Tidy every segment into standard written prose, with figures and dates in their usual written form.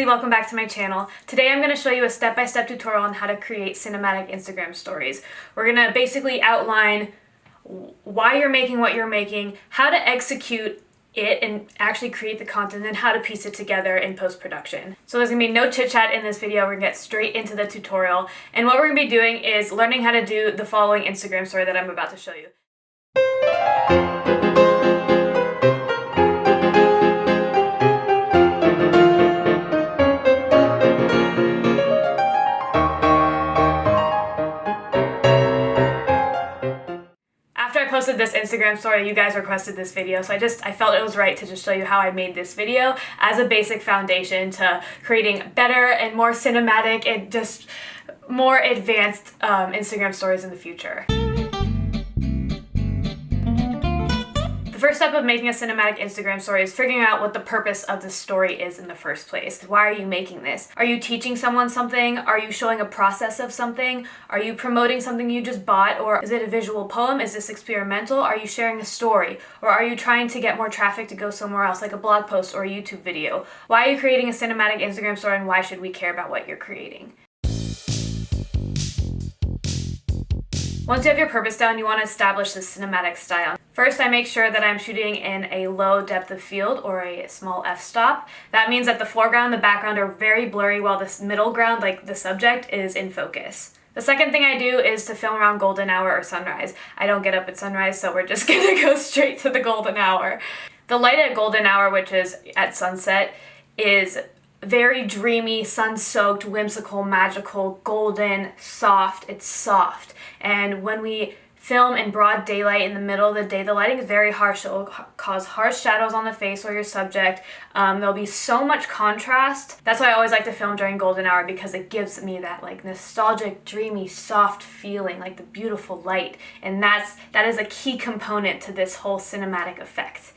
welcome back to my channel. Today I'm going to show you a step-by-step tutorial on how to create cinematic Instagram stories. We're going to basically outline why you're making what you're making, how to execute it and actually create the content, and how to piece it together in post-production. So there's going to be no chit-chat in this video. We're going to get straight into the tutorial. And what we're going to be doing is learning how to do the following Instagram story that I'm about to show you. After I posted this Instagram story, you guys requested this video, so I felt it was right to just show you how I made this video as a basic foundation to creating better and more cinematic and just more advanced Instagram stories in the future. The first step of making a cinematic Instagram story is figuring out what the purpose of the story is in the first place. Why are you making this? Are you teaching someone something? Are you showing a process of something? Are you promoting something you just bought? Or is it a visual poem? Is this experimental? Are you sharing a story? Or are you trying to get more traffic to go somewhere else, like a blog post or a YouTube video? Why are you creating a cinematic Instagram story, and why should we care about what you're creating? Once you have your purpose down, you want to establish the cinematic style. First, I make sure that I'm shooting in a low depth of field, or a small f-stop. That means that the foreground and the background are very blurry while this middle ground, like the subject, is in focus. The second thing I do is to film around golden hour or sunrise. I don't get up at sunrise, so we're just gonna go straight to the golden hour. The light at golden hour, which is at sunset, is very dreamy, sun-soaked, whimsical, magical, golden, soft. It's soft. And when we film in broad daylight in the middle of the day, the lighting is very harsh. It will cause harsh shadows on the face or your subject. There'll be so much contrast. That's why I always like to film during golden hour, because it gives me that like nostalgic, dreamy, soft feeling, like the beautiful light. And that is a key component to this whole cinematic effect.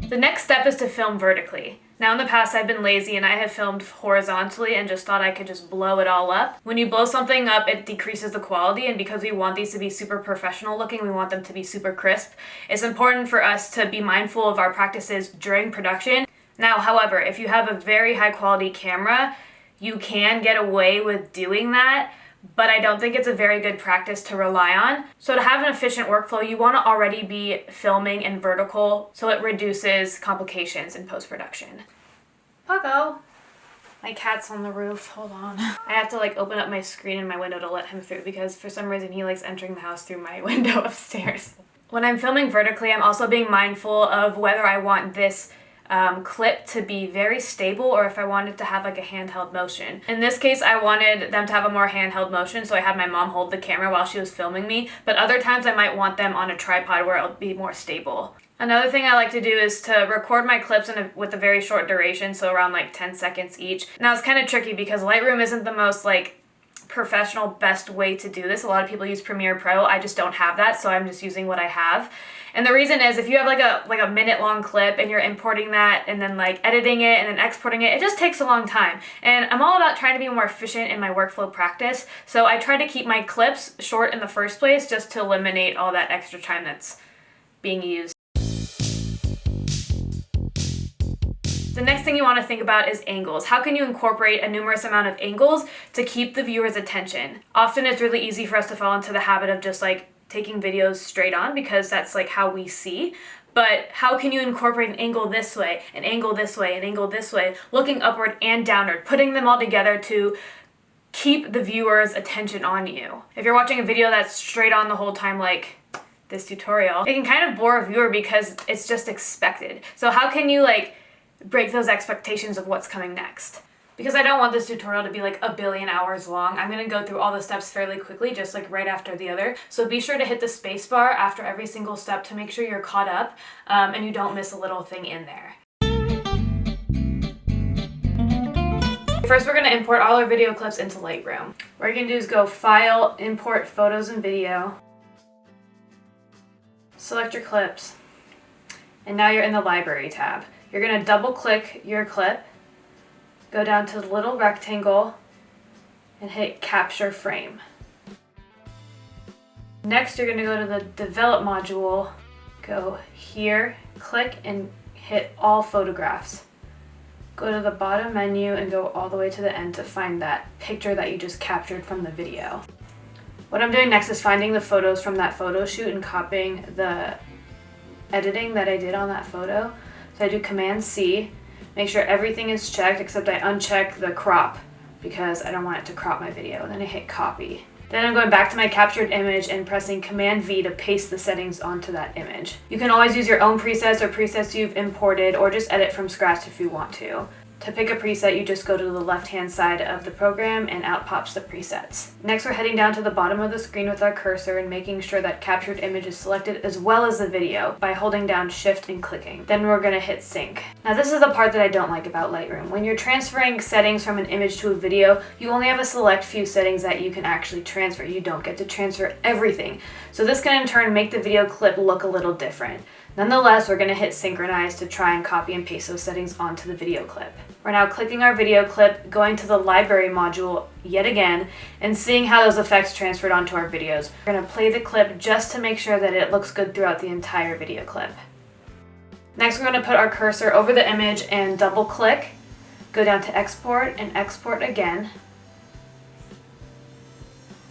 The next step is to film vertically. Now in the past I've been lazy and I have filmed horizontally and just thought I could just blow it all up. When you blow something up, it decreases the quality, and because we want these to be super professional looking, we want them to be super crisp. It's important for us to be mindful of our practices during production. Now, however, if you have a very high quality camera, you can get away with doing that, but I don't think it's a very good practice to rely on. So to have an efficient workflow, you want to already be filming in vertical so it reduces complications in post-production. Puggo! My cat's on the roof, hold on. I have to like open up my screen and my window to let him through, because for some reason he likes entering the house through my window upstairs. When I'm filming vertically, I'm also being mindful of whether I want this clip to be very stable or if I wanted to have like a handheld motion. In this case, I wanted them to have a more handheld motion, so I had my mom hold the camera while she was filming me, but other times I might want them on a tripod where it'll be more stable. Another thing I like to do is to record my clips with a very short duration, so around like 10 seconds each. Now it's kind of tricky because Lightroom isn't the most like professional best way to do this. A lot of people use Premiere Pro. I just don't have that, so I'm just using what I have. And the reason is, if you have like a minute long clip and you're importing that and then like editing it and then exporting it, it just takes a long time. And I'm all about trying to be more efficient in my workflow practice, so I try to keep my clips short in the first place just to eliminate all that extra time that's being used. The next thing you want to think about is angles. How can you incorporate a numerous amount of angles to keep the viewer's attention? Often it's really easy for us to fall into the habit of just like taking videos straight on, because that's like how we see. But how can you incorporate an angle this way, an angle this way, an angle this way, looking upward and downward, putting them all together to keep the viewer's attention on you? If you're watching a video that's straight on the whole time, like this tutorial, it can kind of bore a viewer because it's just expected. So how can you like break those expectations of what's coming next? Because I don't want this tutorial to be like a billion hours long, I'm going to go through all the steps fairly quickly, just like right after the other. So be sure to hit the space bar after every single step to make sure you're caught up and you don't miss a little thing in there. First, we're going to import all our video clips into Lightroom. What you're going to do is go File, Import Photos and Video, select your clips, and now you're in the Library tab. You're going to double click your clip, go down to the little rectangle, and hit Capture Frame. Next, you're going to go to the Develop module, go here, click and hit all photographs. Go to the bottom menu and go all the way to the end to find that picture that you just captured from the video. What I'm doing next is finding the photos from that photo shoot and copying the editing that I did on that photo. So I do Command C, make sure everything is checked except I uncheck the crop because I don't want it to crop my video. And then I hit copy. Then I'm going back to my captured image and pressing Command V to paste the settings onto that image. You can always use your own presets or presets you've imported or just edit from scratch if you want to. To pick a preset, you just go to the left-hand side of the program and out pops the presets. Next, we're heading down to the bottom of the screen with our cursor and making sure that captured image is selected as well as the video by holding down Shift and clicking. Then we're going to hit sync. Now this is the part that I don't like about Lightroom. When you're transferring settings from an image to a video, you only have a select few settings that you can actually transfer. You don't get to transfer everything. So this can in turn make the video clip look a little different. Nonetheless, we're going to hit synchronize to try and copy and paste those settings onto the video clip. We're now clicking our video clip, going to the library module yet again, and seeing how those effects transferred onto our videos. We're going to play the clip just to make sure that it looks good throughout the entire video clip. Next, we're going to put our cursor over the image and double click, go down to export and export again.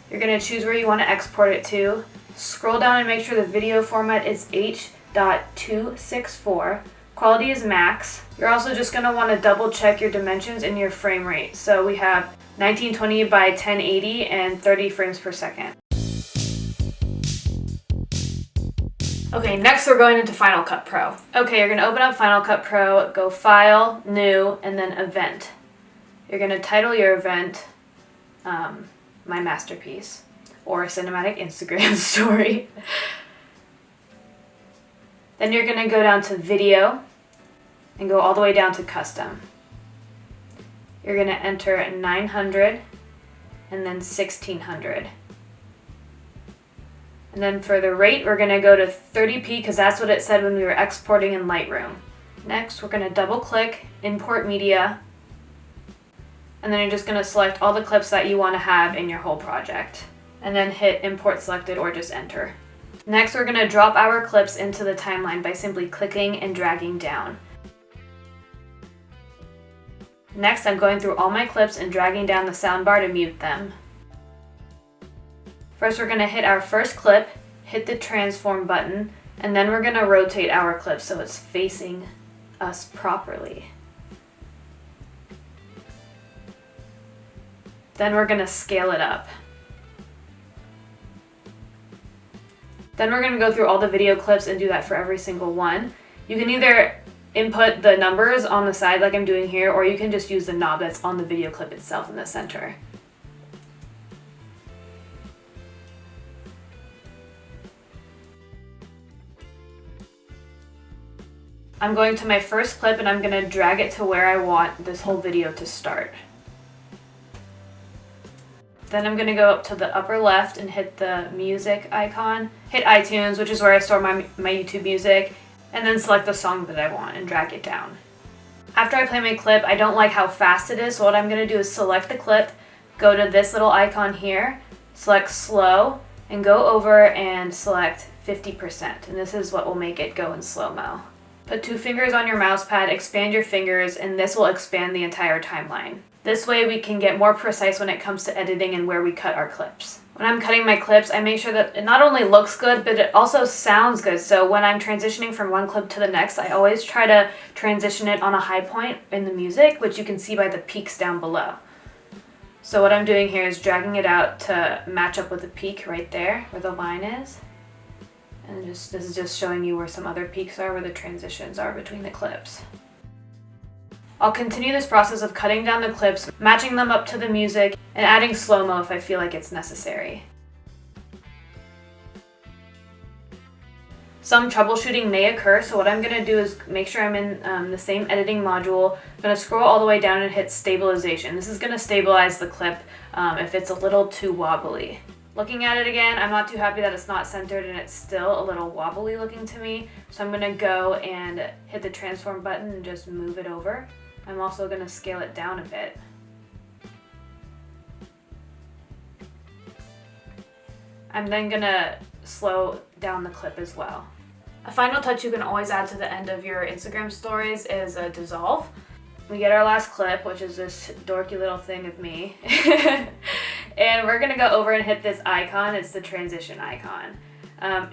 You're going to choose where you want to export it to. Scroll down and make sure the video format is H.264. Quality is max. You're also just going to want to double check your dimensions and your frame rate. So we have 1920 by 1080 and 30 frames per second. Okay, next we're going into Final Cut Pro. Okay, you're going to open up Final Cut Pro, go File, New, and then Event. You're going to title your event, My Masterpiece, or a Cinematic Instagram Story. Then you're going to go down to Video and go all the way down to Custom. You're going to enter 900 and then 1600. And then for the rate, we're going to go to 30p because that's what it said when we were exporting in Lightroom. Next, we're going to double click Import Media. And then you're just going to select all the clips that you want to have in your whole project. And then hit Import Selected or just enter. Next, we're going to drop our clips into the timeline by simply clicking and dragging down. Next, I'm going through all my clips and dragging down the soundbar to mute them. First, we're going to hit our first clip, hit the transform button, and then we're going to rotate our clip so it's facing us properly. Then we're going to scale it up. Then we're going to go through all the video clips and do that for every single one. You can either input the numbers on the side like I'm doing here, or you can just use the knob that's on the video clip itself in the center. I'm going to my first clip and I'm going to drag it to where I want this whole video to start. Then I'm going to go up to the upper left and hit the music icon, hit iTunes, which is where I store my YouTube music, and then select the song that I want and drag it down. After I play my clip, I don't like how fast it is, so what I'm going to do is select the clip, go to this little icon here, select slow, and go over and select 50%, and this is what will make it go in slow-mo. Put 2 fingers on your mouse pad, expand your fingers, and this will expand the entire timeline. This way we can get more precise when it comes to editing and where we cut our clips. When I'm cutting my clips, I make sure that it not only looks good, but it also sounds good. So when I'm transitioning from one clip to the next, I always try to transition it on a high point in the music, which you can see by the peaks down below. So what I'm doing here is dragging it out to match up with the peak right there, where the line is. And this is just showing you where some other peaks are, where the transitions are between the clips. I'll continue this process of cutting down the clips, matching them up to the music, and adding slow-mo if I feel like it's necessary. Some troubleshooting may occur, so what I'm going to do is make sure I'm in the same editing module. I'm going to scroll all the way down and hit stabilization. This is going to stabilize the clip if it's a little too wobbly. Looking at it again, I'm not too happy that it's not centered and it's still a little wobbly looking to me. So I'm going to go and hit the transform button and just move it over. I'm also going to scale it down a bit. I'm then going to slow down the clip as well. A final touch you can always add to the end of your Instagram stories is a dissolve. We get our last clip, which is this dorky little thing of me. And we're gonna go over and hit this icon. It's the transition icon.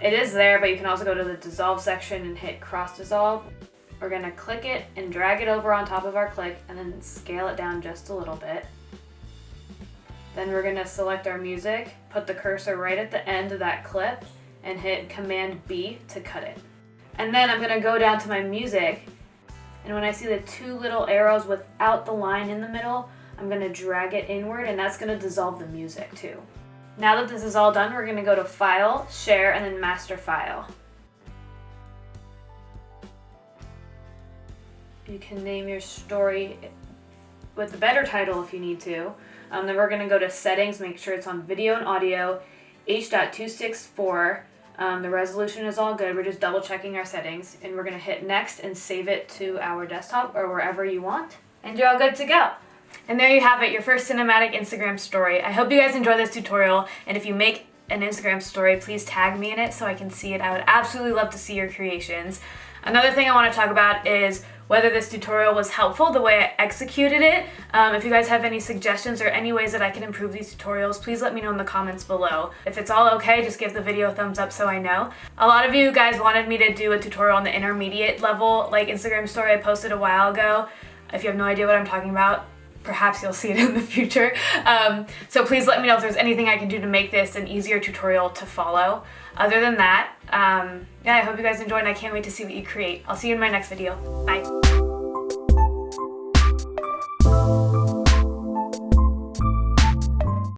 It is there, but you can also go to the dissolve section and hit cross dissolve. We're gonna click it and drag it over on top of our click and then scale it down just a little bit. Then we're gonna select our music, put the cursor right at the end of that clip, and hit Command B to cut it. And then I'm gonna go down to my music, and when I see the two little arrows without the line in the middle, I'm gonna drag it inward, and that's gonna dissolve the music too. Now that this is all done, we're gonna go to File, Share, and then Master File. You can name your story with a better title if you need to. Then we're gonna go to Settings, make sure it's on Video and Audio, H.264. The resolution is all good. We're just double checking our settings, and we're gonna hit Next and save it to our desktop or wherever you want. And you're all good to go. And there you have it, your first cinematic Instagram story. I hope you guys enjoyed this tutorial, and if you make an Instagram story, please tag me in it so I can see it. I would absolutely love to see your creations. Another thing I want to talk about is whether this tutorial was helpful, the way I executed it. If you guys have any suggestions or any ways that I can improve these tutorials, please let me know in the comments below. If it's all okay, just give the video a thumbs up so I know. A lot of you guys wanted me to do a tutorial on the intermediate level, like Instagram story I posted a while ago. If you have no idea what I'm talking about, perhaps you'll see it in the future. So please let me know if there's anything I can do to make this an easier tutorial to follow. Other than that, yeah, I hope you guys enjoyed and I can't wait to see what you create. I'll see you in my next video. Bye.